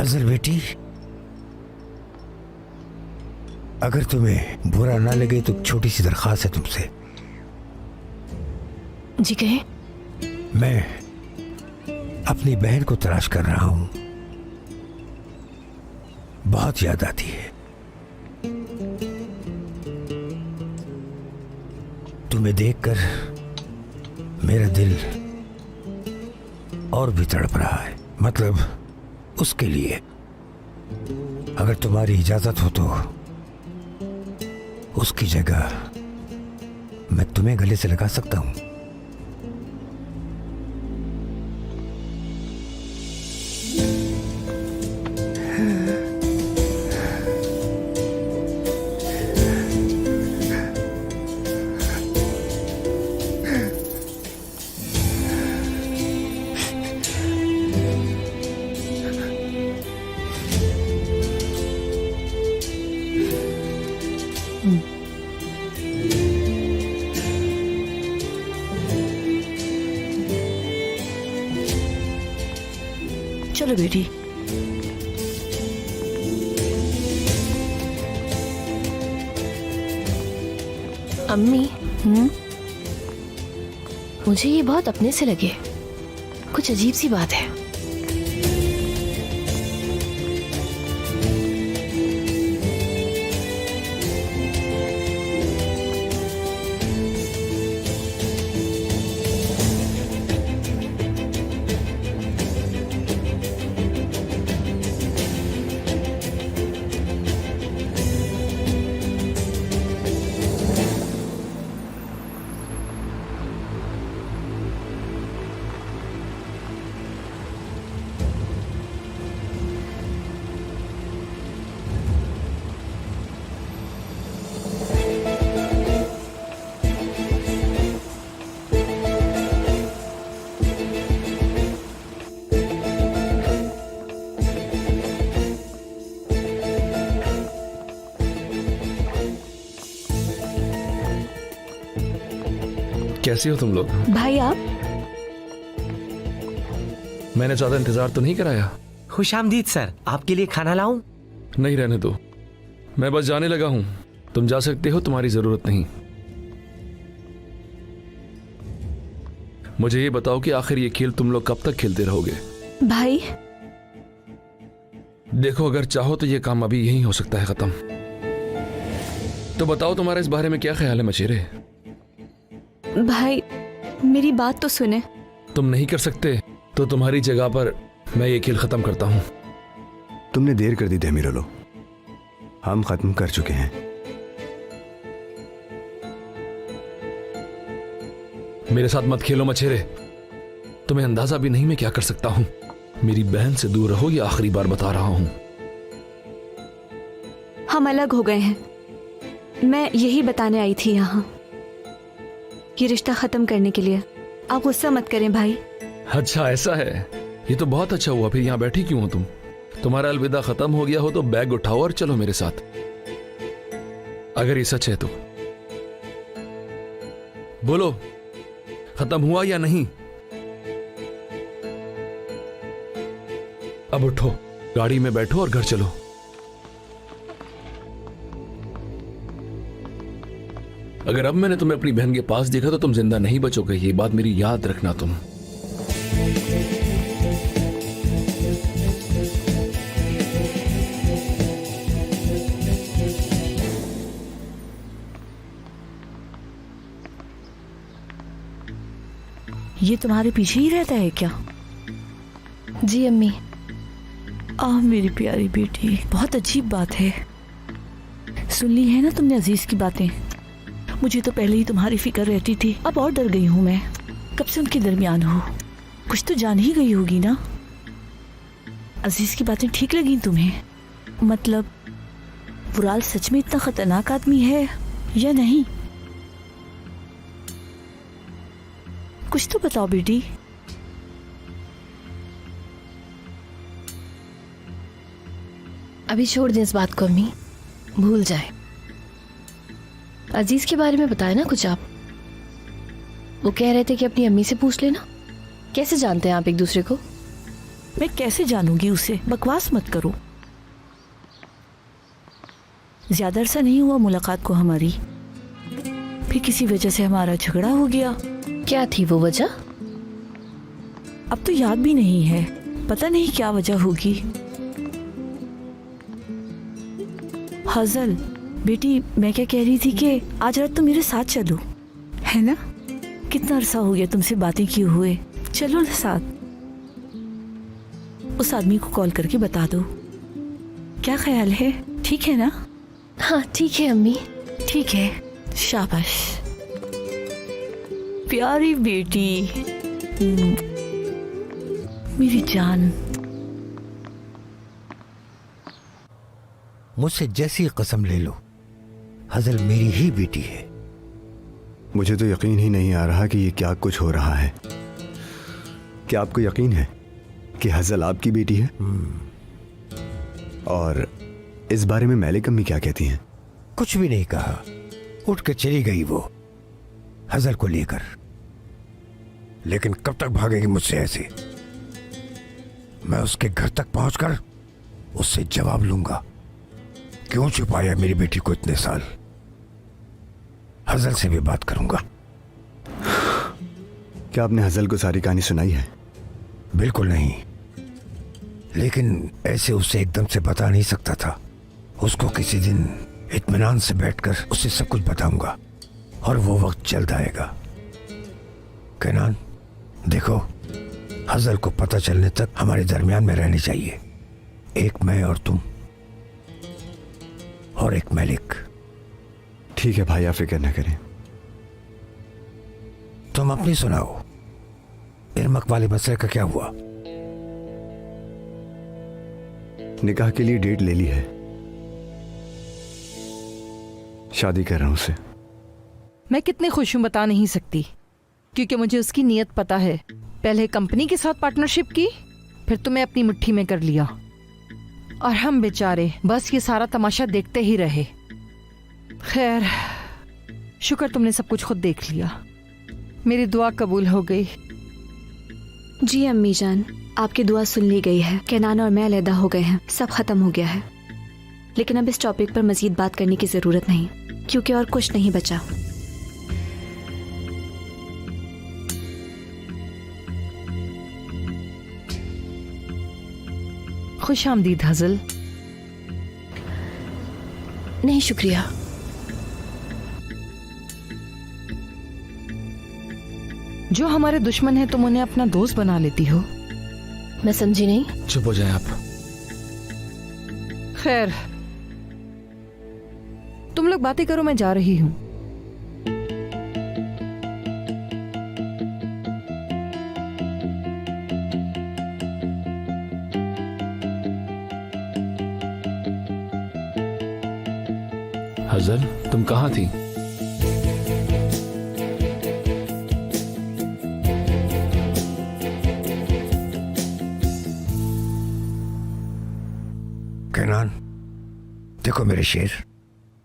काजल बेटी, अगर तुम्हें बुरा ना लगे तो छोटी सी दरख्वास्त है तुमसे। जी कहें। मैं अपनी बहन को तलाश कर रहा हूं, बहुत याद आती है। तुम्हें देखकर मेरा दिल और भी तड़प रहा है, मतलब उसके लिए। अगर तुम्हारी इजाजत हो तो उसकी जगह मैं तुम्हें गले से लगा सकता हूं। चलो बेटी। अम्मी, मुझे ये बहुत अपने से लगे, कुछ अजीब सी बात है। कैसी हो तुम लोग? भाई आप? मैंने ज्यादा इंतजार तो नहीं कराया? खुशामदीद सर, आपके लिए खाना लाऊं? नहीं, रहने दो, मैं बस जाने लगा हूं। तुम जा सकते हो, तुम्हारी जरूरत नहीं। मुझे ये बताओ कि आखिर ये खेल तुम लोग कब तक खेलते रहोगे? भाई देखो, अगर चाहो तो ये काम अभी यही हो सकता है खत्म। तो बताओ, तुम्हारा इस बारे में क्या ख्याल है मचेरे? भाई मेरी बात तो सुने। तुम नहीं कर सकते तो तुम्हारी जगह पर मैं ये खेल खत्म करता हूं। तुमने देर कर दी देमिरलो, हम खत्म कर चुके हैं। मेरे साथ मत खेलो मछेरे, तुम्हें अंदाजा भी नहीं मैं क्या कर सकता हूं। मेरी बहन से दूर रहो, ये आखिरी बार बता रहा हूं। हम अलग हो गए हैं, मैं यही बताने आई थी यहाँ, ये रिश्ता खत्म करने के लिए। आप गुस्सा मत करें भाई। अच्छा ऐसा है, ये तो बहुत अच्छा हुआ। फिर यहाँ बैठी क्यों हो तुम? तुम्हारा अलविदा खत्म हो गया हो तो बैग उठाओ और चलो मेरे साथ, अगर ये सच है तो। बोलो, खत्म हुआ या नहीं? अब उठो, गाड़ी में बैठो और घर चलो। अगर अब मैंने तुम्हें अपनी बहन के पास देखा तो तुम जिंदा नहीं बचोगे, ये बात मेरी याद रखना तुम। ये तुम्हारे पीछे ही रहता है क्या? जी अम्मी। मेरी प्यारी बेटी, बहुत अजीब बात है। सुन ली है ना तुमने अजीज की बातें? मुझे तो पहले ही तुम्हारी फिक्र रहती थी, अब और डर गई हूं मैं। कब से उनके दरमियान हो, कुछ तो जान ही गई होगी ना। अजीज की बातें ठीक लगी तुम्हें? मतलब बुराल सच में इतना खतरनाक आदमी है या नहीं? कुछ तो बताओ बेटी। अभी छोड़ दें इस बात को अम्मी, भूल जाए। अजीज के बारे में बताया ना कुछ आप? वो कह रहे थे कि अपनी अम्मी से पूछ लेना। कैसे जानते हैं आप एक दूसरे को? मैं कैसे जानूंगी उसे? बकवास मत करो। ज्यादा अरसा नहीं हुआ मुलाकात को हमारी, फिर किसी वजह से हमारा झगड़ा हो गया। क्या थी वो वजह? अब तो याद भी नहीं है, पता नहीं क्या वजह होगी। हजल बेटी, मैं क्या कह रही थी कि आज रात तुम मेरे साथ चलो, है ना? कितना अरसा हो गया तुमसे बातें किए हुए, चलो ना साथ। उस आदमी को कॉल करके बता दो। क्या ख्याल है? ठीक है ना? हाँ ठीक है अम्मी। ठीक है, शाबाश प्यारी बेटी, मेरी जान। मुझसे जैसी कसम ले लो, हजल मेरी ही बेटी है। मुझे तो यकीन ही नहीं आ रहा कि ये क्या कुछ हो रहा है। क्या आपको यकीन है कि हजल आपकी बेटी है? और इस बारे में मैलिक अम्मी क्या कहती हैं? कुछ भी नहीं कहा, उठ के चली गई वो हजल को लेकर। लेकिन कब तक भागेगी मुझसे ऐसे? मैं उसके घर तक पहुंचकर उससे जवाब लूंगा, क्यों छुपाया मेरी बेटी को इतने साल। हजल से भी बात करूंगा। क्या आपने हजल को सारी कहानी सुनाई है? बिल्कुल नहीं, लेकिन ऐसे उसे एकदम से बता नहीं सकता था। उसको किसी दिन इत्मीनान से बैठकर उसे सब कुछ बताऊंगा और वो वक्त जल्द आएगा। कैनान देखो, हजल को पता चलने तक हमारे दरमियान में रहनी चाहिए, एक मैं और तुम और एक मैलिक। ठीक है भाई, आप फिक्र न करें। तुम अपनी सुनाओ, इरमक वाले मसले का क्या हुआ? निकाह के लिए डेट ले ली है, शादी कर रहा हूं उससे। मैं कितनी खुश हूं बता नहीं सकती, क्योंकि मुझे उसकी नीयत पता है। पहले कंपनी के साथ पार्टनरशिप की, फिर तुम्हें अपनी मुट्ठी में कर लिया, और हम बेचारे बस ये सारा तमाशा देखते ही रहे। खैर, शुक्र तुमने सब कुछ खुद देख लिया, मेरी दुआ कबूल हो गई। जी अम्मी जान, आपकी दुआ सुन ली गई है। कैनान और मैं अलहदा हो गए हैं, सब खत्म हो गया है। लेकिन अब इस टॉपिक पर मजीद बात करने की जरूरत नहीं, क्योंकि और कुछ नहीं बचा। खुश आमदीद हजल। नहीं शुक्रिया। जो हमारे दुश्मन है तुम उन्हें अपना दोस्त बना लेती हो। मैं समझी नहीं। चुप हो जाए आप। खैर, तुम लोग बातें करो, मैं जा रही हूं। हजल, तुम कहाँ थी? कैनान देखो मेरे शेर,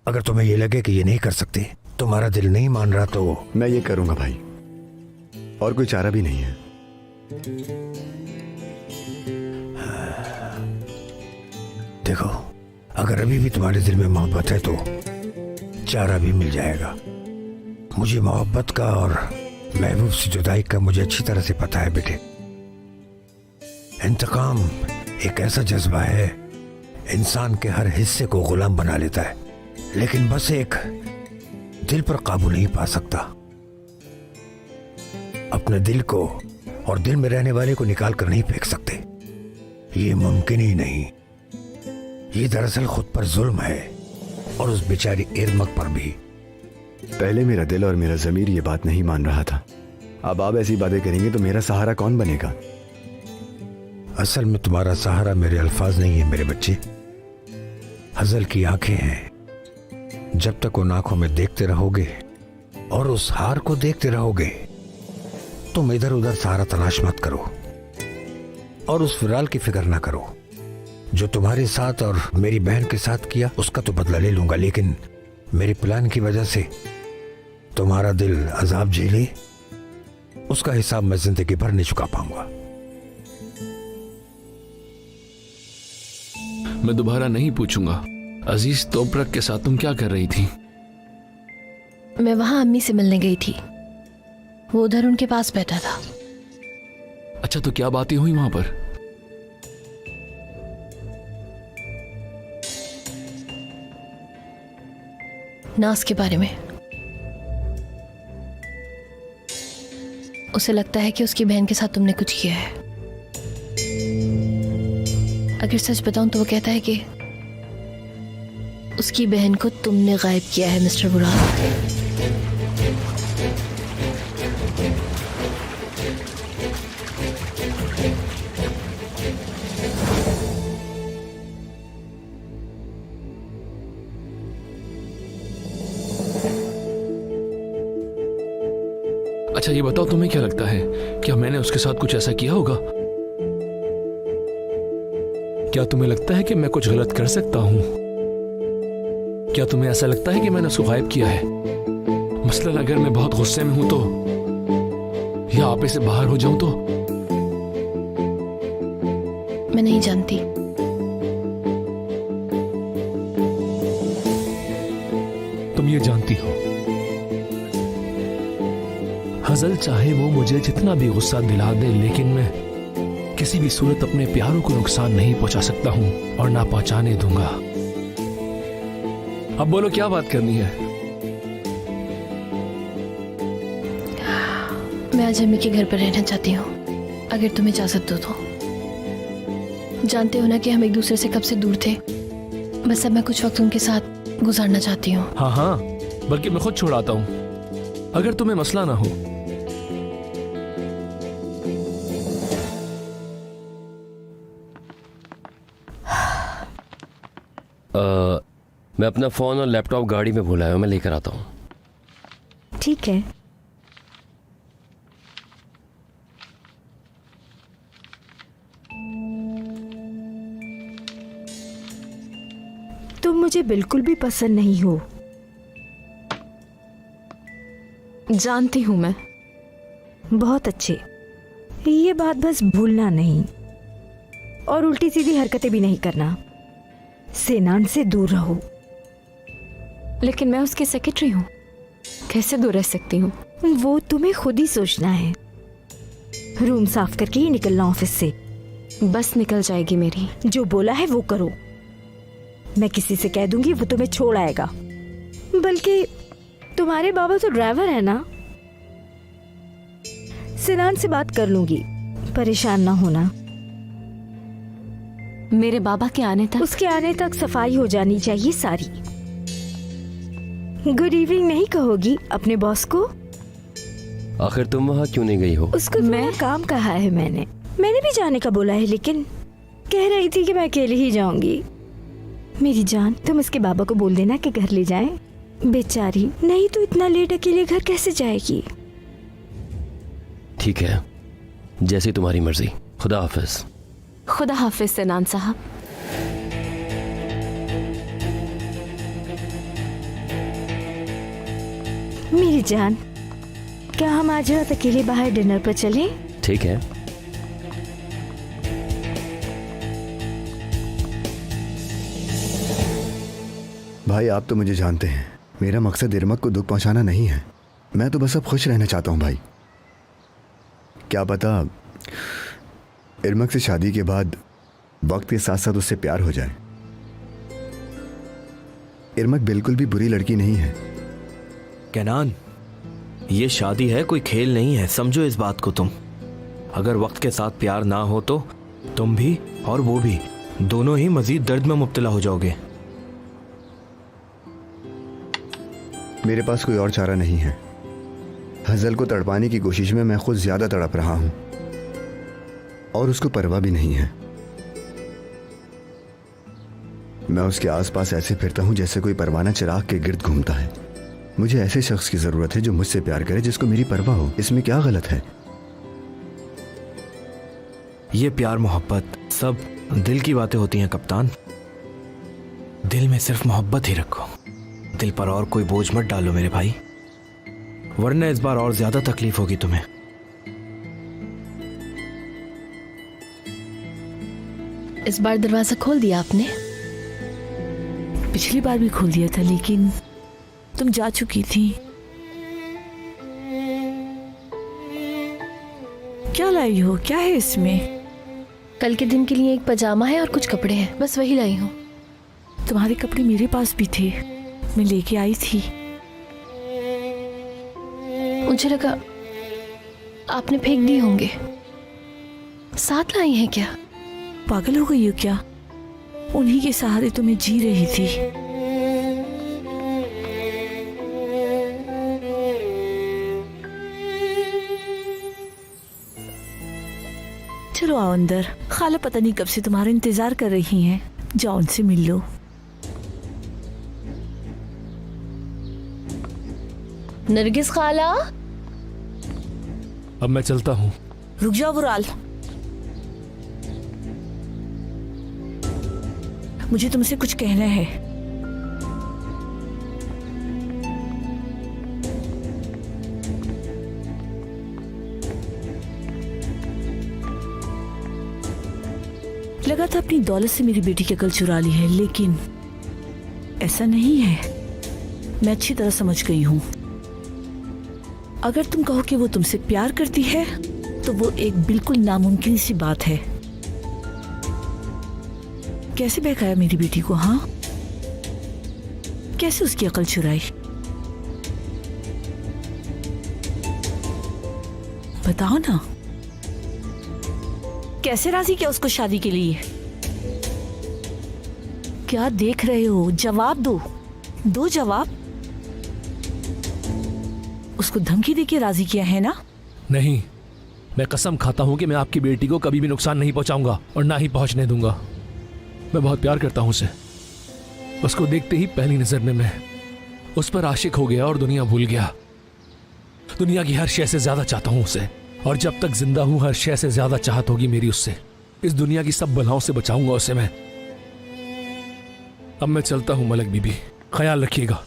अगर तुम्हें ये लगे कि ये नहीं कर सकते, तुम्हारा दिल नहीं मान रहा, तो मैं ये करूंगा भाई, और कोई चारा भी नहीं है। देखो, अगर अभी भी तुम्हारे दिल में मोहब्बत है तो चारा भी मिल जाएगा। मुझे मोहब्बत का और महबूब से जुदाई का मुझे अच्छी तरह से पता है बेटे। इंतकाम एक ऐसा जज्बा है, इंसान के हर हिस्से को गुलाम बना लेता है, लेकिन बस एक दिल पर काबू नहीं पा सकता। अपने दिल को और दिल में रहने वाले को निकाल कर नहीं फेंक सकते, ये मुमकिन ही नहीं। ये दरअसल खुद पर जुल्म है, और उस बेचारी इरमक पर भी। पहले मेरा दिल और मेरा ज़मीर ये बात नहीं मान रहा था, अब आप ऐसी बातें करेंगे तो मेरा सहारा कौन बनेगा? असल में तुम्हारा सहारा मेरे अल्फाज नहीं है मेरे बच्चे, हजल की आंखें हैं। जब तक उन आंखों में देखते रहोगे और उस हार को देखते रहोगे, तुम इधर उधर सहारा तलाश मत करो और उस फिराल की फिक्र ना करो। जो तुम्हारे साथ और मेरी बहन के साथ किया उसका तो बदला ले लूंगा, लेकिन मेरे प्लान की वजह से तुम्हारा दिल अजाब झेले, उसका हिसाब मैं जिंदगी भर नहीं चुका पाऊंगा। मैं दोबारा नहीं पूछूंगा। अजीज तोपरक के साथ तुम क्या कर रही थी? मैं वहां अम्मी से मिलने गई थी, वो उधर उनके पास बैठा था। अच्छा, तो क्या बातें हुई वहां पर? नाज के बारे में। उसे लगता है कि उसकी बहन के साथ तुमने कुछ किया है। अगर सच बताऊं तो वो कहता है कि उसकी बहन को तुमने गायब किया है मिस्टर बुराक। अच्छा ये बताओ, तुम्हें क्या लगता है, क्या मैंने उसके साथ कुछ ऐसा किया होगा? क्या तुम्हें लगता है कि मैं कुछ गलत कर सकता हूं? क्या तुम्हें ऐसा लगता है कि मैंने उसको गायब किया है? मसलन अगर मैं बहुत गुस्से में हूं तो, या आपे से बाहर हो जाऊं तो? मैं नहीं जानती। तुम ये जानती हो, हजल चाहे वो मुझे जितना भी गुस्सा दिला दे, लेकिन मैं किसी भी सूरत अपने प्यारों को नुकसान नहीं पहुंचा सकता हूं और ना पहुंचाने दूंगा। अब बोलो क्या बात करनी है? मैं आज अम्मी के घर पर रहना चाहती हूँ, अगर तुम्हें इजाजत दो तो। जानते हो ना कि हम एक दूसरे से कब से दूर थे, बस अब मैं कुछ वक्त उनके साथ गुजारना चाहती हूँ। हाँ हाँ, बल्कि मैं खुद छोड़ाता हूं, अगर तुम्हें मसला ना हो। मैं अपना फोन और लैपटॉप गाड़ी में भूला है, मैं लेकर आता हूँ। ठीक है। तुम मुझे बिल्कुल भी पसंद नहीं हो, जानती हूं मैं। बहुत अच्छे, ये बात बस भूलना नहीं, और उल्टी सीधी हरकतें भी नहीं करना। सेनान से दूर रहो। लेकिन मैं उसकी सेक्रेटरी हूँ, कैसे दूर रह सकती हूँ? वो तुम्हें खुद ही सोचना है। रूम साफ करके ही निकलना ऑफिस से। बस निकल जाएगी मेरी। जो बोला है वो करो। मैं किसी से कह दूंगी, वो तुम्हें छोड़ आएगा। बल्कि तुम्हारे बाबा तो ड्राइवर है ना। सेनान से बात कर लूंगी, परेशान ना होना। मेरे बाबा के आने तक, उसके आने तक सफाई हो जानी चाहिए सारी। गुड इवनिंग नहीं कहोगी अपने बॉस को? आखिर तुम वहां क्यों नहीं गई हो? उसको मैं काम कहा है मैंने भी जाने का बोला है, लेकिन कह रही थी कि मैं अकेले ही जाऊंगी। मेरी जान, तुम इसके बाबा को बोल देना कि घर ले जाएं। बेचारी, नहीं तो इतना लेट अकेले घर कैसे जाएगी? ठीक है, जैसी तुम्हारी मर्जी। खुदा हाफिज। खुदा हाफिज सेनान साहब। मेरी जान, क्या हम आज रात अकेले बाहर डिनर पर चलें? ठीक है। भाई आप तो मुझे जानते हैं, मेरा मकसद इरमक को दुख पहुंचाना नहीं है। मैं तो बस अब खुश रहना चाहता हूं भाई। क्या पता इरमक से शादी के बाद वक्त के साथ साथ उससे प्यार हो जाए। इरमक बिल्कुल भी बुरी लड़की नहीं है। कैनान, ये शादी है, कोई खेल नहीं है, समझो इस बात को तुम। अगर वक्त के साथ प्यार ना हो तो तुम भी और वो भी दोनों ही मजीद दर्द में मुब्तला हो जाओगे। मेरे पास कोई और चारा नहीं है। हजल को तड़पाने की कोशिश में मैं खुद ज्यादा तड़प रहा हूं, और उसको परवाह भी नहीं है। मैं उसके आसपास ऐसे फिरता हूं जैसे कोई परवाना चिराग के गिर्द घूमता है। मुझे ऐसे शख्स की जरूरत है जो मुझसे प्यार करे, जिसको मेरी परवाह हो। इसमें क्या गलत है? ये प्यार मोहब्बत सब दिल की बातें होती हैं कप्तान। दिल में सिर्फ मोहब्बत ही रखो, दिल पर और कोई बोझ मत डालो मेरे भाई, वरना इस बार और ज्यादा तकलीफ होगी तुम्हें। इस बार दरवाजा खोल दिया आपने? पिछली बार भी खोल दिया था, लेकिन तुम जा चुकी थी। क्या लाई हो? क्या है इसमें? कल के दिन के लिए एक पजामा है और कुछ कपड़े हैं, बस वही लाई हूँ। तुम्हारे कपड़े मेरे पास भी थे, मैं लेके आई थी। मुझे लगा आपने फेंक दिए होंगे। साथ लाई हैं क्या? पागल हो गई हो क्या? उन्हीं के सहारे तो मैं जी रही थी। चलो आओ अंदर, खाला पता नहीं कब से तुम्हारा इंतजार कर रही हैं। जाओ उनसे मिल लो। नरगिस खाला। अब मैं चलता हूँ। रुक जाओ बुराल, मुझे तुमसे कुछ कहना है। लगा था अपनी दौलत से मेरी बेटी की अकल चुरा ली है, लेकिन ऐसा नहीं है। मैं अच्छी तरह समझ गई हूं। अगर तुम कहो कि वो तुमसे प्यार करती है तो वो एक बिल्कुल नामुमकिन सी बात है। कैसे बहकाया मेरी बेटी को? हाँ, कैसे उसकी अकल चुराई? बताओ ना, कैसे राजी किया उसको शादी के लिए? क्या देख रहे हो? जवाब दो, दो जवाब। उसको धमकी देके राजी किया है ना? नहीं, मैं कसम खाता हूं कि मैं आपकी बेटी को कभी भी नुकसान नहीं पहुंचाऊंगा और ना ही पहुंचने दूंगा। मैं बहुत प्यार करता हूं उसे। उसको देखते ही पहली नजर में मैं उस पर आशिक हो गया और दुनिया भूल गया। दुनिया की हर शय से ज्यादा चाहता हूं उसे, और जब तक जिंदा हूं हर शय से ज्यादा चाहत होगी मेरी उससे। इस दुनिया की सब बलाओं से बचाऊंगा उसे मैं। अब मैं चलता हूं मलक बीबी, ख्याल रखिएगा।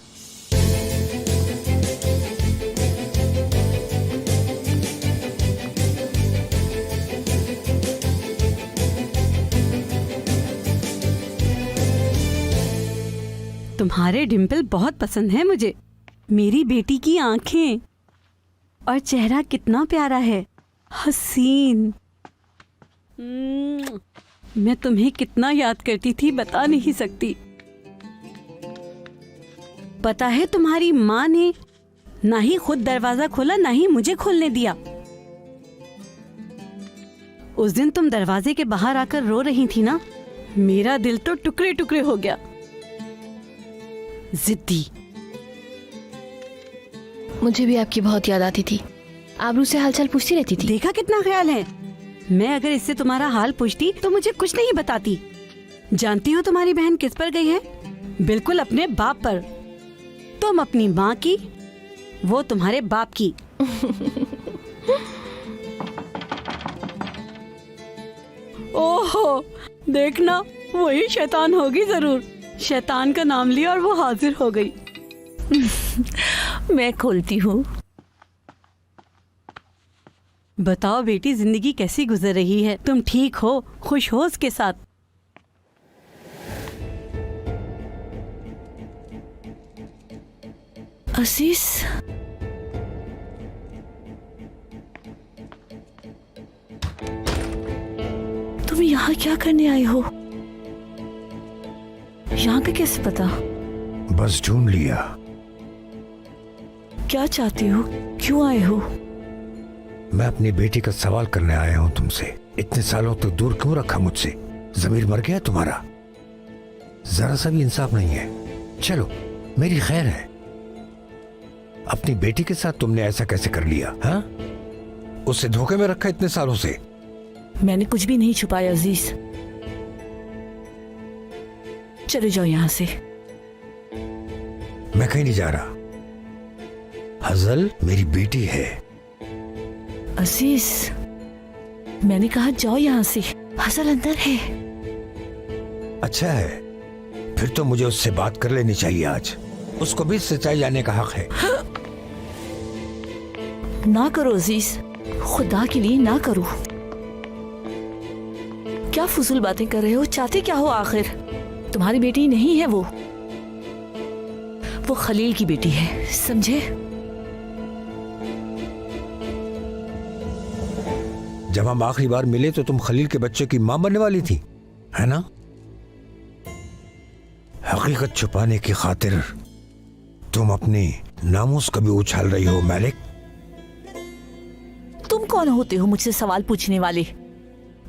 तुम्हारे डिम्पल बहुत पसंद है मुझे। मेरी बेटी की आंखें और चेहरा कितना प्यारा है, हसीन। मैं तुम्हें कितना याद करती थी बता नहीं सकती। पता है तुम्हारी माँ ने ना ही खुद दरवाजा खोला ना ही मुझे खोलने दिया। उस दिन तुम दरवाजे के बाहर आकर रो रही थी ना, मेरा दिल तो टुकड़े टुकड़े हो गया। जिद्दी। मुझे भी आपकी बहुत याद आती थी। आबरू से हालचाल पूछती रहती थी। देखा कितना ख्याल है। मैं अगर इससे तुम्हारा हाल पूछती तो मुझे कुछ नहीं बताती। जानती हो तुम्हारी बहन किस पर गई है? बिल्कुल अपने बाप पर। तुम अपनी माँ की, वो तुम्हारे बाप की। ओहो, देखना वही शैतान होगी जरूर। शैतान का नाम लिया और वो हाजिर हो गई। मैं खोलती हूँ। बताओ बेटी, जिंदगी कैसी गुजर रही है? तुम ठीक हो, खुश हो उसके साथ? अजीज, तुम यहाँ क्या करने आए हो? यहाँ का कैसे पता? बस ढूंढ लिया। क्या चाहते हो? क्यों आए हो? मैं अपनी बेटी का सवाल करने आया हूं तुमसे। इतने सालों तक दूर क्यों रखा मुझसे? जमीर मर गया तुम्हारा? जरा सा भी इंसाफ नहीं है। चलो मेरी खैर है। अपनी बेटी के साथ तुमने ऐसा कैसे कर लिया? हाँ, उसे धोखे में रखा इतने सालों से। मैंने कुछ भी नहीं छुपाया अजीज। चले जाओ यहाँ से। मैं कहीं नहीं जा रहा। हजल मेरी बेटी है। अजीज, मैंने कहा जाओ यहाँ से। हसल अंदर है। अच्छा है, फिर तो मुझे उससे बात कर लेनी चाहिए आज। उसको भी सच्चाई जानने का हक है। ना करो अजीज, खुदा के लिए ना करो। क्या फजूल बातें कर रहे हो? चाहते क्या हो आखिर? तुम्हारी बेटी नहीं है वो। वो खलील की बेटी है, समझे? जब हम आखिरी बार मिले तो तुम खलील के बच्चे की मां बनने वाली थी, है ना? हकीकत छुपाने की खातिर तुम अपने नामूस कभी उछाल रही हो मैलिक। तुम कौन होते हो मुझसे सवाल पूछने वाले?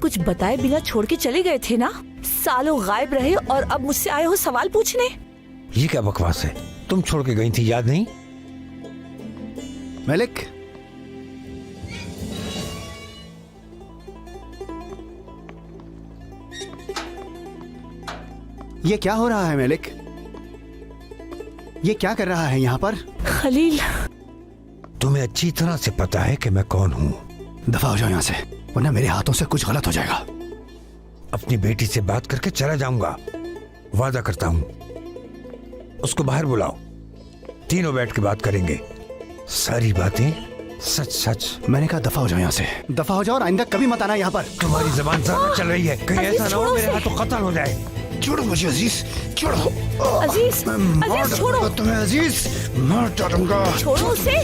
कुछ बताए बिना छोड़ के चले गए थे ना, सालों गायब रहे और अब मुझसे आए हो सवाल पूछने। ये क्या बकवास है? तुम छोड़ के गई थी, याद नहीं? मलिक, ये क्या हो रहा है मलिक? ये क्या कर रहा है यहाँ पर? खलील, तुम्हें अच्छी तरह से पता है कि मैं कौन हूँ। दफा हो जाओ यहाँ से, वरना मेरे हाथों से कुछ गलत हो जाएगा। अपनी बेटी से बात करके चला जाऊंगा, वादा करता हूँ। उसको बाहर बुलाओ, तीनों बैठ के बात करेंगे, सारी बातें सच सच। मैंने कहा दफा हो जाओ यहाँ से, दफा हो जाओ और आइंदा कभी मत आना यहाँ पर। तुम्हारी जबान ज्यादा चल रही है, कहीं ऐसा ना हो मेरे हाथों कत्ल हो जाए। छोड़ो मुझे अजीज, छोड़ो। अजीज, अजीज छोड़ो। तुम्हें अजीज मार डालूंगा। छोड़ो उसे।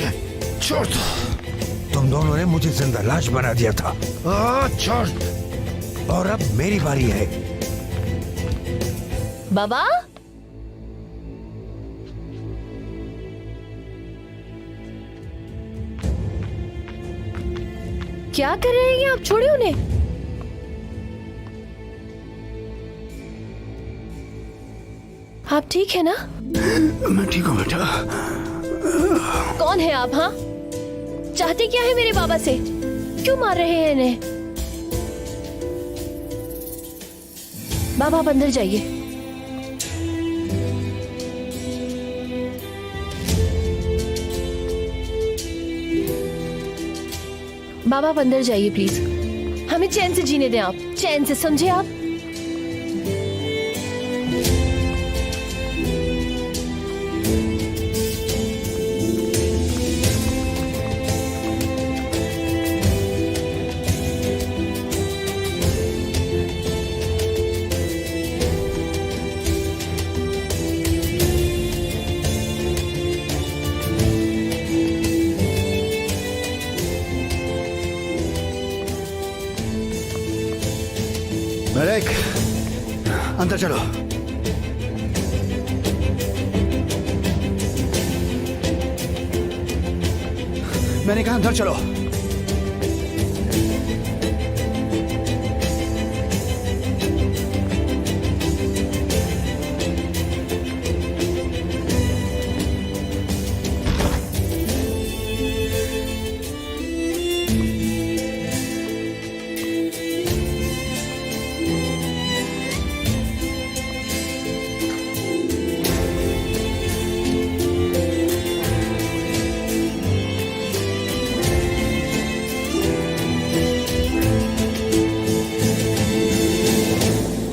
छोड़ दो। तुम दोनों ने मुझे जिंदा लाश बना दिया था, छोड़। और अब मेरी बारी है। बाबा, क्या कर रहे हैं ये आप? छोड़िए उन्हें। आप ठीक है ना? मैं ठीक हूँ बेटा। कौन है आप? हाँ, चाहते क्या है मेरे बाबा से? क्यों मार रहे हैं इन्हें? बाबा आप अंदर जाइए। बाबा आप अंदर जाइए प्लीज, हमें चैन से जीने दें आप, चैन से, समझे आप? मलिक, अंदर चलो। मैंने कहा अंदर चलो।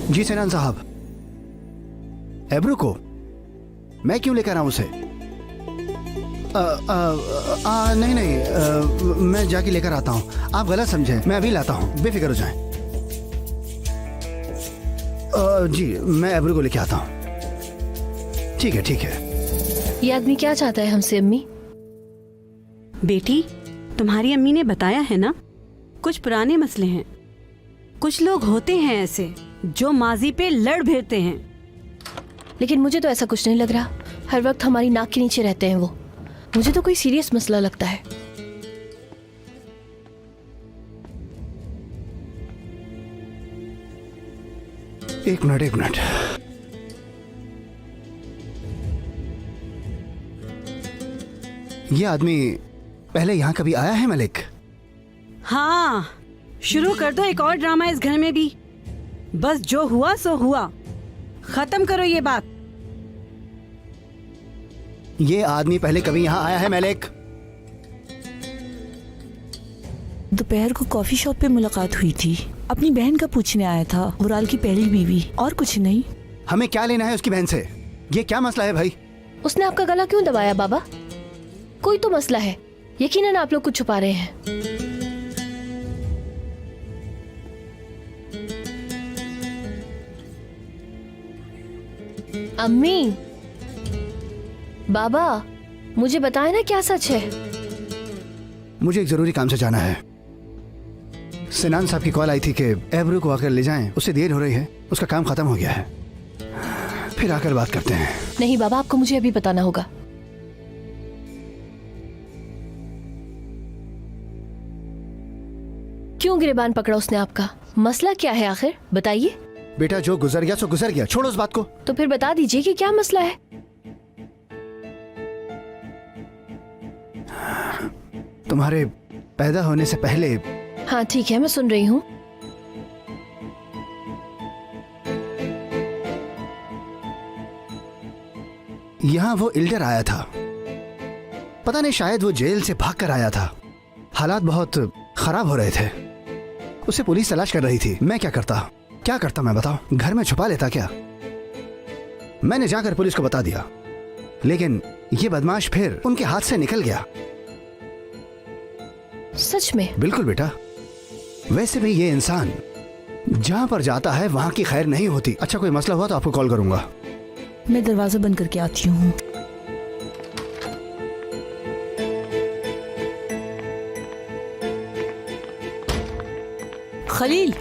जी सेनान साहब, एब्रू को मैं क्यों लेकर आऊं उसे? नहीं नहीं, मैं जाके लेकर आता हूं। आप गलत समझे, मैं अभी लाता हूं, बेफिक्र हो जाएं। जी मैं एब्रू को लेके आता हूं। ठीक है ठीक है। ये आदमी क्या चाहता है हमसे अम्मी? बेटी, तुम्हारी अम्मी ने बताया है ना, कुछ पुराने मसले हैं। कुछ लोग होते हैं ऐसे जो माजी पे लड़ भिड़ते हैं। लेकिन मुझे तो ऐसा कुछ नहीं लग रहा, हर वक्त हमारी नाक के नीचे रहते हैं वो। मुझे तो कोई सीरियस मसला लगता है। एक मिनट एक मिनट। ये आदमी पहले यहाँ कभी आया है मलिक? हाँ, शुरू कर दो एक और ड्रामा इस घर में भी। बस जो हुआ सो हुआ, खत्म करो ये बात। ये आदमी पहले कभी यहाँ आया है मलिक? दोपहर को कॉफी शॉप पे मुलाकात हुई थी, अपनी बहन का पूछने आया था, उराल की पहली बीवी, और कुछ नहीं। हमें क्या लेना है उसकी बहन से? ये क्या मसला है भाई? उसने आपका गला क्यों दबाया बाबा? कोई तो मसला है, यकीनन आप लोग कुछ छुपा रहे हैं। अम्मी, बाबा मुझे बताए ना क्या सच है। मुझे एक जरूरी काम से जाना है। सिनान साहब की कॉल आई थी कि एब्रू को आकर ले जाएं, उससे देर हो रही है, उसका काम खत्म हो गया है, फिर आकर बात करते हैं। नहीं बाबा, आपको मुझे अभी बताना होगा। क्यों गिरबान पकड़ा उसने आपका? मसला क्या है आखिर, बताइए। बेटा जो गुजर गया सो गुजर गया, छोड़ो उस बात को। तो फिर बता दीजिए कि क्या मसला है। तुम्हारे पैदा होने से पहले। हाँ ठीक है, मैं सुन रही हूँ। यहाँ वो इल्डर आया था, पता नहीं शायद वो जेल से भाग कर आया था। हालात बहुत खराब हो रहे थे, उसे पुलिस तलाश कर रही थी। मैं क्या करता मैं बताओ? घर में छुपा लेता क्या? मैंने जाकर पुलिस को बता दिया, लेकिन ये बदमाश फिर उनके हाथ से निकल गया। सच में? बिल्कुल बेटा। वैसे भी ये इंसान जहां पर जाता है वहां की खैर नहीं होती। अच्छा कोई मसला हुआ तो आपको कॉल करूंगा। मैं दरवाजा बंद करके आती हूँ। खलील,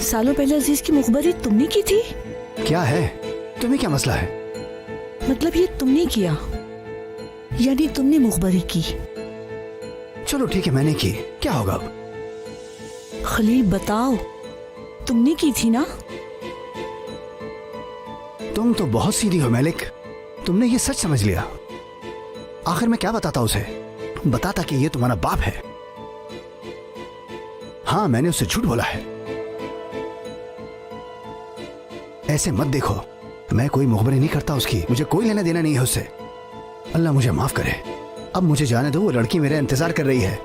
सालों पहले अजीज की मुखबरी तुमने की थी? क्या है? तुम्हें क्या मसला है? मतलब ये तुमने किया, यानी तुमने मुखबरी की? चलो ठीक है, मैंने की, क्या होगा? खलील बताओ, तुमने की थी ना? तुम तो बहुत सीधी हो मैलिक, तुमने ये सच समझ लिया। आखिर मैं क्या बताता उसे? बताता कि ये तुम्हारा बाप है। हाँ मैंने उससे झूठ बोला है। ऐसे मत देखो, मैं कोई मुखबरी नहीं करता उसकी, मुझे कोई लेना देना नहीं है उससे। अल्लाह मुझे माफ करे। अब मुझे जाने दो, वो लड़की मेरा इंतजार कर रही है।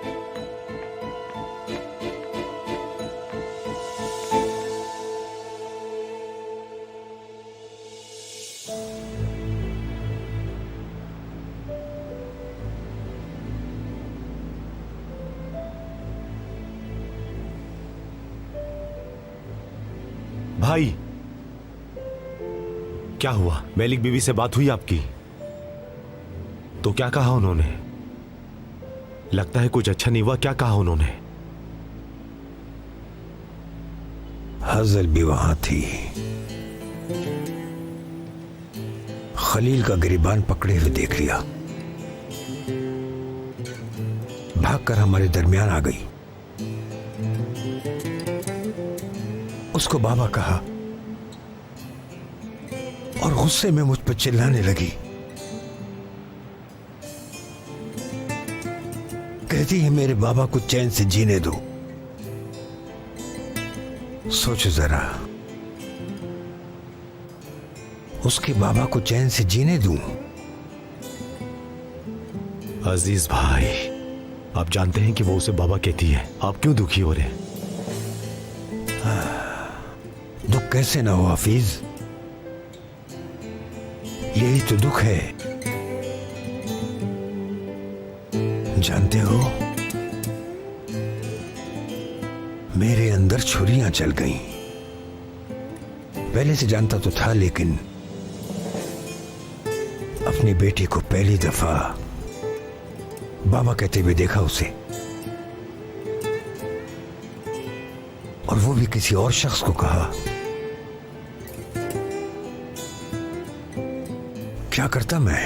भाई क्या हुआ? मैलिक बीवी से बात हुई आपकी? तो क्या कहा उन्होंने? लगता है कुछ अच्छा नहीं हुआ। क्या कहा उन्होंने? हजल भी वहां थी, खलील का गिरबान पकड़े हुए देख लिया, भागकर हमारे दरमियान आ गई। उसको बाबा कहा और गुस्से में मुझ पर चिल्लाने लगी। कहती है मेरे बाबा को चैन से जीने दो। सोचो जरा, उसके बाबा को चैन से जीने दूं? अजीज भाई, आप जानते हैं कि वो उसे बाबा कहती है, आप क्यों दुखी हो रहे? दुख कैसे ना हो हाफिज, यही तो दुख है। जानते हो, मेरे अंदर छुरियां चल गईं। पहले से जानता तो था, लेकिन अपनी बेटी को पहली दफा बाबा कहते हुए देखा उसे, और वो भी किसी और शख्स को कहा। क्या करता मैं?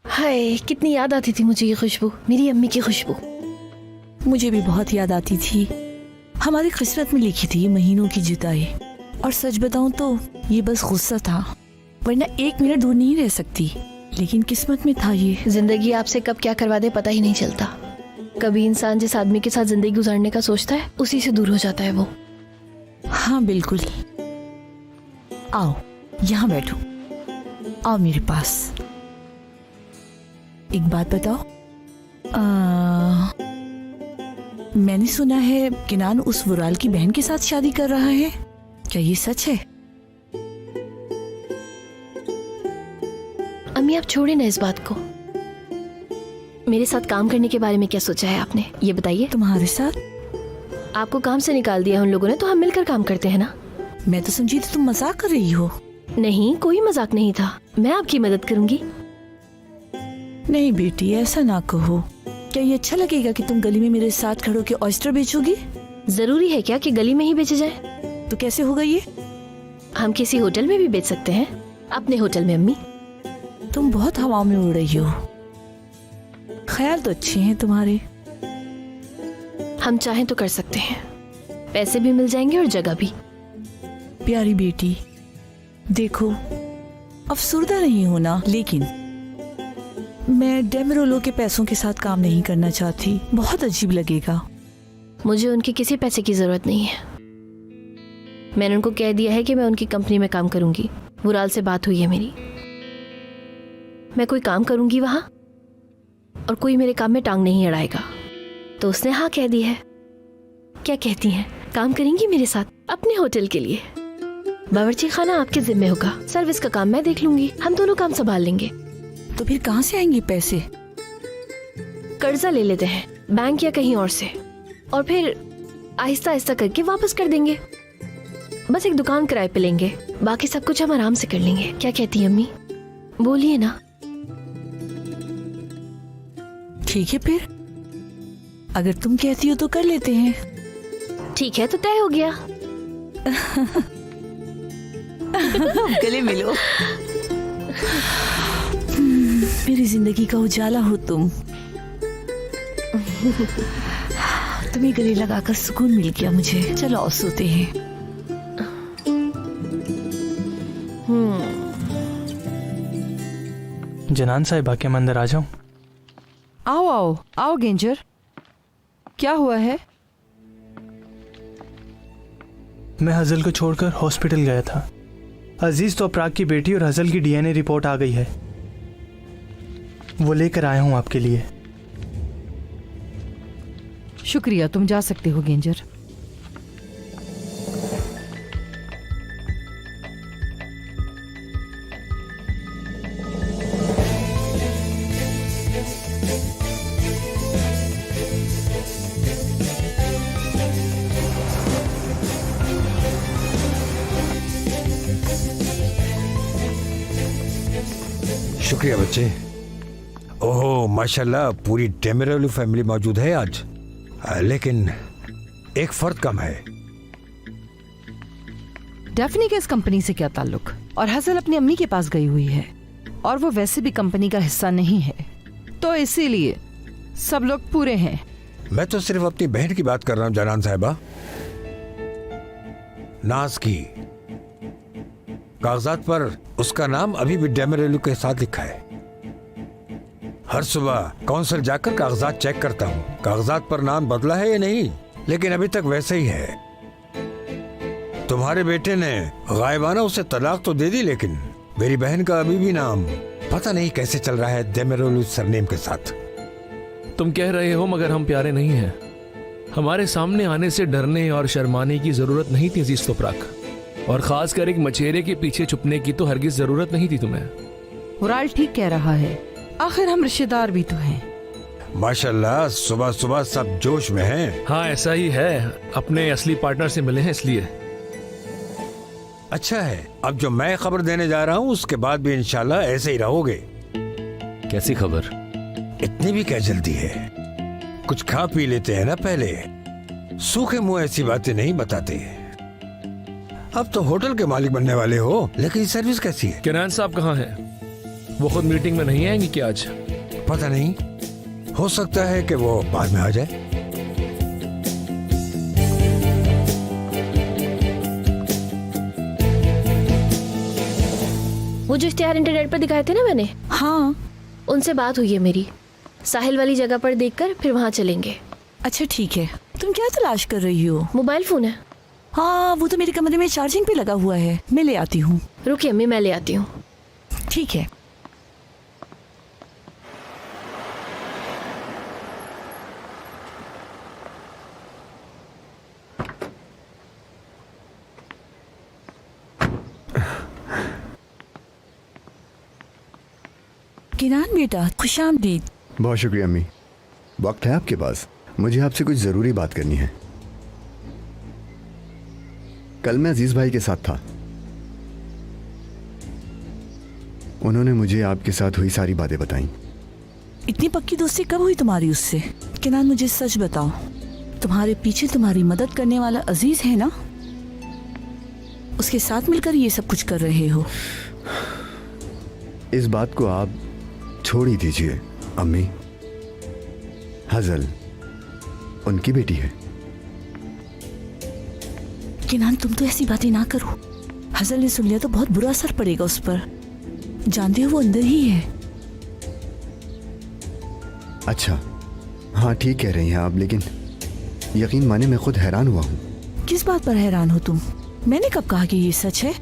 हाय, कितनी याद आती थी मुझे ये खुशबू, मेरी अम्मी की खुशबू। मुझे भी बहुत याद आती थी। हमारी किस्मत में लिखी थी ये महीनों की जुदाई। और सच बताऊं तो ये बस गुस्सा था, वरना एक मिनट दूर नहीं रह सकती, लेकिन किस्मत में था ये। जिंदगी आपसे कब क्या करवा दे पता ही नहीं चलता। कभी इंसान जिस आदमी के साथ जिंदगी गुजारने का सोचता है, उसी से दूर हो जाता है वो। हाँ बिल्कुल। आओ यहाँ बैठो, आओ मेरे पास। एक बात बताओ, मैंने सुना है किनान उस वुराल की बहन के साथ शादी कर रहा है, क्या ये सच है? अम्मी आप छोड़े ना इस बात को, मेरे साथ काम करने के बारे में क्या सोचा है आपने, ये बताइए। तुम्हारे साथ? आपको काम से निकाल दिया उन लोगों ने, तो हम मिलकर काम करते हैं ना। मैं तो समझी थी तुम मजाक कर रही हो। नहीं, कोई मजाक नहीं था, मैं आपकी मदद करूंगी। नहीं बेटी, ऐसा ना कहो। क्या ये अच्छा लगेगा कि तुम गली में मेरे साथ खड़ो के ऑयस्टर बेचोगी? जरूरी है क्या कि गली में ही बेचे जाए? तो कैसे होगा ये? हम किसी होटल में भी बेच सकते हैं, अपने होटल में। अम्मी, तुम बहुत हवा में उड़ रही हो। ख्याल तो अच्छे हैं तुम्हारे। हम चाहें तो कर सकते हैं, पैसे भी मिल जाएंगे और जगह भी। प्यारी बेटी, देखो, अफसुर्दा नहीं होना, लेकिन मैं डेमरोलो के पैसों के साथ काम नहीं करना चाहती। बहुत अजीब लगेगा। मुझे उनके किसी पैसे की जरूरत नहीं है। मैंने उनको कह दिया है कि मैं उनकी कंपनी में काम करूंगी। वुराल से बात हुई है मेरी। मैं कोई काम करूंगी वहां और कोई मेरे काम में टांग नहीं अड़ाएगा। तो उसने हाँ कह दी है। क्या कहती हैं, काम करेंगी मेरे साथ अपने होटल के लिए? बावर्ची खाना आपके जिम्मे होगा, सर्विस का काम मैं देख लूंगी। हम दोनों काम संभाल लेंगे। तो फिर कहाँ से आएंगे पैसे? कर्जा ले लेते हैं बैंक या कहीं और से, और फिर आहिस्ता आहिस्ता करके वापस कर देंगे। बस एक दुकान किराए पे लेंगे, बाकी सब कुछ हम आराम से कर लेंगे। क्या कहती है अम्मी, बोलिए ना। ठीक है, फिर अगर तुम कहती हो तो कर लेते हैं। ठीक है, तो तय हो गया। गले मिलो। मेरी जिंदगी का उजाला हो तुम। तुम्हें गले लगाकर सुकून मिल गया मुझे। चलो आओ सोते हैं। जनान साहिबा के मंदिर आ जाऊं? आओ आओ आओ गेंजर, क्या हुआ है? मैं हजल को छोड़कर हॉस्पिटल गया था। अजीज तो अपराग की बेटी और हजल की डीएनए रिपोर्ट आ गई है। वो लेकर आया हूं आपके लिए। शुक्रिया, तुम जा सकते हो गेंजर। शुक्रिया बच्चे। ओह माशाल्लाह, पूरी डेमिरोलो फैमिली मौजूद है आज। लेकिन एक फर्द कम है। डेफनी के इस कंपनी से क्या ताल्लुक? और हसल अपनी अम्मी के पास गई हुई है और वो वैसे भी कंपनी का हिस्सा नहीं है, तो इसीलिए सब लोग पूरे हैं। मैं तो सिर्फ अपनी बहन की बात कर रहा हूं जनान साहिबा, नाज की। कागजात पर उसका नाम अभी भी डेमिरोलो के साथ लिखा है। हर सुबह काउंसिल जाकर कागजात चेक करता हूँ, कागजात पर नाम बदला है या नहीं, लेकिन अभी तक वैसे ही है। तुम्हारे बेटे ने गायबाना उसे तलाक तो दे दी, लेकिन मेरी बहन का अभी भी नाम पता नहीं कैसे चल रहा है डेमिरोलो सरनेम के साथ। तुम कह रहे हो, मगर हम प्यारे नहीं हैं। हमारे सामने आने से डरने और शर्माने की जरूरत नहीं थी अजीज तोपराक, और खासकर एक मछेरे के पीछे छुपने की तो हरगिज जरूरत नहीं थी तुम्हें। वुराल ठीक कह रहा है, आखिर हम रिश्तेदार भी तो हैं। माशाल्लाह, सुबह सुबह सब जोश में हैं। हाँ ऐसा ही है, अपने असली पार्टनर से मिले हैं इसलिए। अच्छा है, अब जो मैं खबर देने जा रहा हूँ उसके बाद भी इंशाल्लाह ऐसे ही रहोगे। कैसी खबर? इतनी भी क्या जल्दी है, कुछ खा पी लेते हैं ना पहले। सूखे मुंह ऐसी बातें नहीं बताते। अब तो होटल के मालिक बनने वाले हो, लेकिन सर्विस कैसी है? किनान साहब कहाँ हैं? वो खुद मीटिंग में नहीं आएंगी क्या आज? पता नहीं, हो सकता है कि वो बाद में आ जाए। वो जो इश्तिहार इंटरनेट पर दिखाए थे ना मैंने, हाँ, उनसे बात हुई है मेरी। साहिल वाली जगह पर देखकर फिर वहाँ चलेंगे। अच्छा ठीक है। तुम क्या तलाश कर रही हो? मोबाइल फोन है। हाँ, वो तो मेरे कमरे में चार्जिंग पे लगा हुआ है, मैं ले आती हूँ। रुकिए अम्मी, मैं ले आती हूँ। ठीक है। किनान बेटा, खुशामदीद। बहुत शुक्रिया अम्मी। वक्त है आपके पास? मुझे आपसे कुछ ज़रूरी बात करनी है। कल मैं अजीज़ भाई के साथ था। उन्होंने मुझे आपके साथ हुई सारी बातें बताई। इतनी पक्की दोस्ती कब हुई तुम्हारी उससे? केनान मुझे सच बताओ, तुम्हारे पीछे तुम्हारी मदद करने वाला अजीज है ना? उसके साथ मिलकर ये सब कुछ कर रहे हो? इस बात को आप छोड़ ही दीजिए अम्मी। हजल उनकी बेटी है। केनान तुम तो ऐसी बातें ना करो। हजल ने सुन लिया तो बहुत बुरा असर पड़ेगा उस पर। जानते हो वो अंदर ही है। अच्छा हाँ ठीक कह रही हैं आप, लेकिन यकीन माने मैं खुद हैरान हुआ हूँ। किस बात पर हैरान हो तुम? मैंने कब कहा कि ये सच है?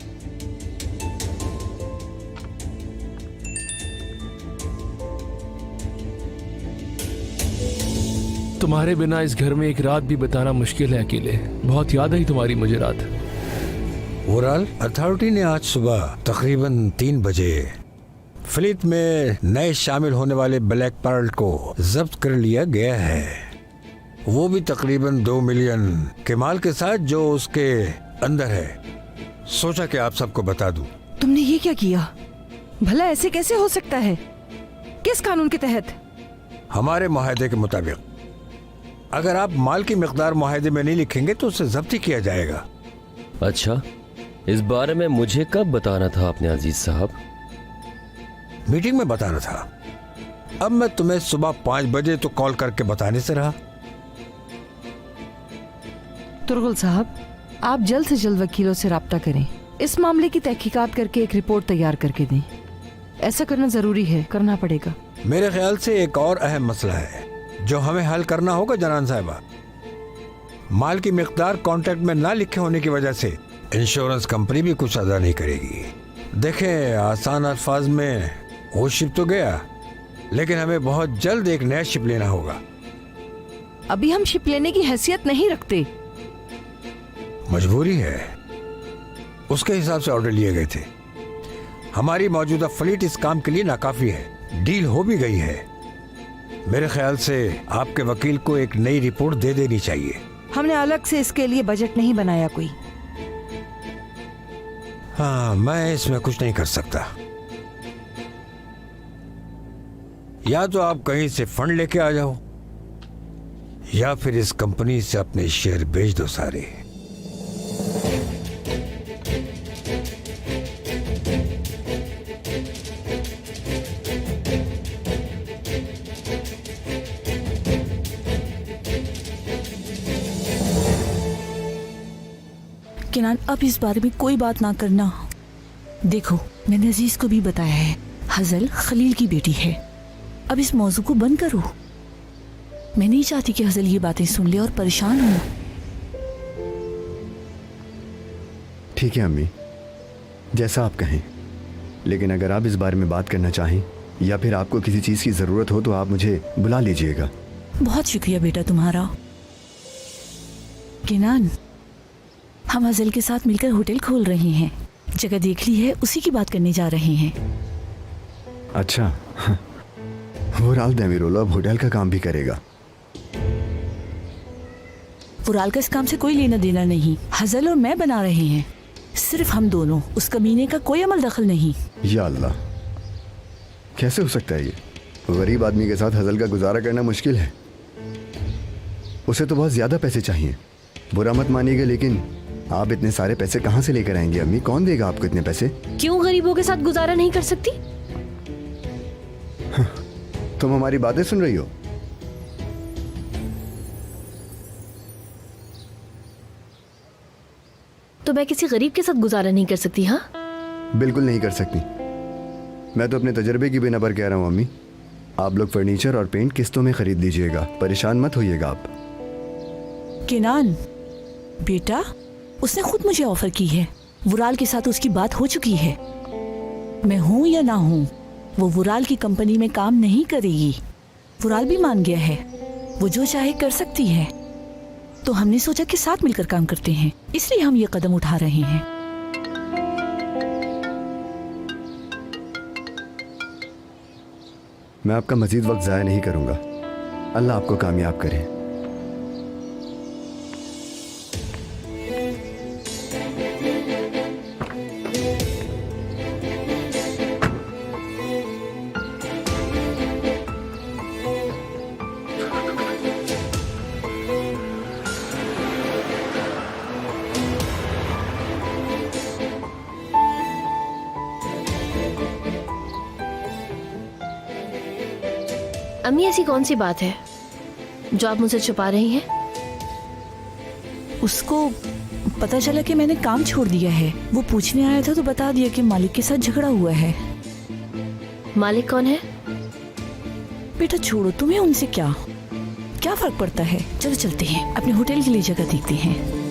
तुम्हारे बिना इस घर में एक रात भी बिताना मुश्किल है अकेले। बहुत याद आई तुम्हारी मुझे रात। ओवरऑल अथॉरिटी ने आज सुबह तकरीबन 3 बजे फ्लीट में नए शामिल होने वाले ब्लैक पर्ल को जब्त कर लिया गया है। वो भी तकरीबन 2 मिलियन के माल के साथ जो उसके अंदर है। सोचा कि आप सबको बता दूं। तुमने ये क्या किया? भला ऐसे कैसे हो सकता है? किस कानून के तहत? हमारे मुआहदे के मुताबिक अगर आप माल की मिकदार मुआहदे में नहीं लिखेंगे तो उसे जब्त ही किया जाएगा। अच्छा, इस बारे में मुझे कब बताना था आपने अजीज साहब? मीटिंग में बताना था। अब मैं तुम्हें सुबह 5 बजे तो कॉल करके बताने से रहा। तुरगुल साहब, आप जल्द से जल्द वकीलों से राब्ता करें। इस मामले की तहकीकात करके एक रिपोर्ट तैयार करके दें। ऐसा करना जरूरी है, करना पड़ेगा। मेरे ख्याल से एक और अहम मसला है जो हमें हल करना होगा जनान साहिबा। माल की मिकदार कॉन्ट्रैक्ट में ना लिखे होने की वजह से इंश्योरेंस कंपनी भी कुछ अदा नहीं करेगी। देखें, आसान अल्फाज में वो शिप तो गया, लेकिन हमें बहुत जल्द एक नया शिप लेना होगा। अभी हम शिप लेने की हैसियत नहीं रखते। मजबूरी है, उसके हिसाब से ऑर्डर लिए गए थे। हमारी मौजूदा फ्लीट इस काम के लिए नाकाफी है। डील हो भी गई है। मेरे ख्याल से आपके वकील को एक नई रिपोर्ट दे देनी चाहिए। हमने अलग से इसके लिए बजट नहीं बनाया कोई। हाँ, मैं इसमें कुछ नहीं कर सकता। या तो आप कहीं से फंड लेके आ जाओ या फिर इस कंपनी से अपने शेयर बेच दो सारे। केनान अब इस बारे में कोई बात ना करना। देखो, मैंने अजीज को भी बताया है, हजल खलील की बेटी है। अब इस मौजू को बंद करो। मैं नहीं चाहती कि हजल ये बातें सुन ले और परेशान हो। ठीक है अम्मी, जैसा आप कहें। लेकिन अगर आप इस बारे में बात करना चाहें या फिर आपको किसी चीज़ की ज़रूरत हो तो आप मुझे बुला लीजिएगा। बहुत शुक्रिया बेटा तुम्हारा। केनान, हम हजल के साथ मिलकर होटल खोल रहे हैं। जगह देख ली है, उसी की बात करने जा रहे हैं। अच्छा, वो राल देमिरोला अब होटल का काम भी करेगा। पुराल का इस काम से कोई लेना देना नहीं। हजल और मैं बना रहे हैं, सिर्फ हम दोनों। उस कमीने का कोई अमल दखल नहीं। या अल्लाह, कैसे हो सकता है ये? गरीब आदमी के साथ हजल का गुजारा करना मुश्किल है। उसे तो बहुत ज्यादा पैसे चाहिए। बुरा मत मानिएगा, लेकिन आप इतने सारे पैसे कहाँ से लेकर आएंगे अम्मी? कौन देगा आपको इतने पैसे? क्यों गरीबों के साथ गुजारा नहीं कर सकती? तुम हमारी बातें सुन रही हो? तो मैं किसी गरीब के साथ गुजारा नहीं कर सकती? हाँ, बिल्कुल नहीं कर सकती। मैं तो अपने तजर्बे की बिना पर कह रहा हूँ अम्मी। आप लोग फर्नीचर और पेंट किस्तों में खरीद लीजिएगा, परेशान मत होइएगा आप। केनान बेटा, उसने खुद मुझे ऑफर की है। वुराल के साथ उसकी बात हो चुकी है। मैं हूं या ना हूं, वो वुराल की कंपनी में काम नहीं करेगी। वुराल भी मान गया है, वो जो चाहे कर सकती है। तो हमने सोचा कि साथ मिलकर काम करते हैं, इसलिए हम ये कदम उठा रहे हैं। मैं आपका मजीद वक्त ज़ाया नहीं करूँगा। अल्लाह आपको कामयाब करे। अम्मी, ऐसी कौन सी बात है जो आप मुझसे छुपा रही हैं? उसको पता चला कि मैंने काम छोड़ दिया है। वो पूछने आया था तो बता दिया कि मालिक के साथ झगड़ा हुआ है। मालिक कौन है? बेटा छोड़ो, तुम्हें उनसे क्या फर्क पड़ता है। चलो चलते हैं, अपने होटल के लिए जगह देखते हैं।